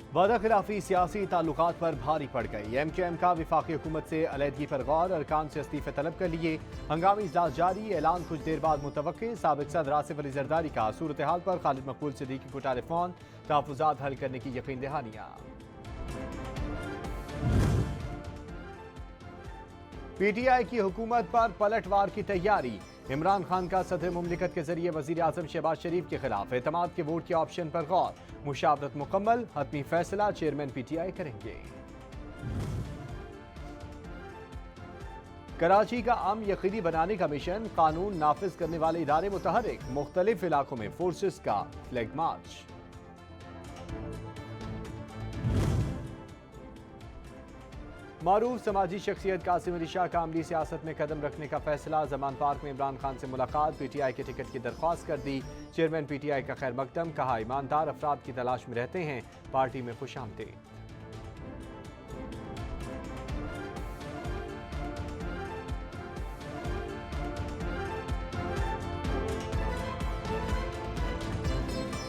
वादा खिलाफी सियासी ताल्लुकात पर भारी पड़ गई। MKM का विफाकी हुकूमत से अलहदगी पर गौर, अरकान से इस्तीफे तलब कर लिए। हंगामी इजलास जारी, ऐलान कुछ देर बाद मुतवक्किल। साबिक सदर आसिफ अली जरदारी का सूरत हाल पर खालिद मकबूल सिद्दीकी को टेलीफोन, तहफ़्फ़ुज़ात हल करने की यकीन दहानियाँ। PTI की हुकूमत पर पलटवार की तैयारी। इमरान खान का सदर मुमलिकत के जरिए वज़ीर आज़म शहबाज शरीफ के खिलाफ एतमाद के वोट के ऑप्शन पर गौर। मुशावरत मुकम्मल, हतमी फैसला चेयरमैन PTI करेंगे। कराची का अमन यकीनी बनाने का मिशन, कानून नाफिज करने वाले इदारे मुतहर्रिक। मुख्तलिफ इलाकों में फोर्सेस का फ्लैग मार्च। मारूफ समाजी शख्सियत कासिम अली शाह का अमली सियासत में कदम रखने का फैसला। जमान पार्क में इमरान खान से मुलाकात, PTI के टिकट की दरख्वास्त कर दी। चेयरमैन PTI का खैर मकदम, कहा ईमानदार अफराद की तलाश में रहते हैं, पार्टी में खुशामदीद।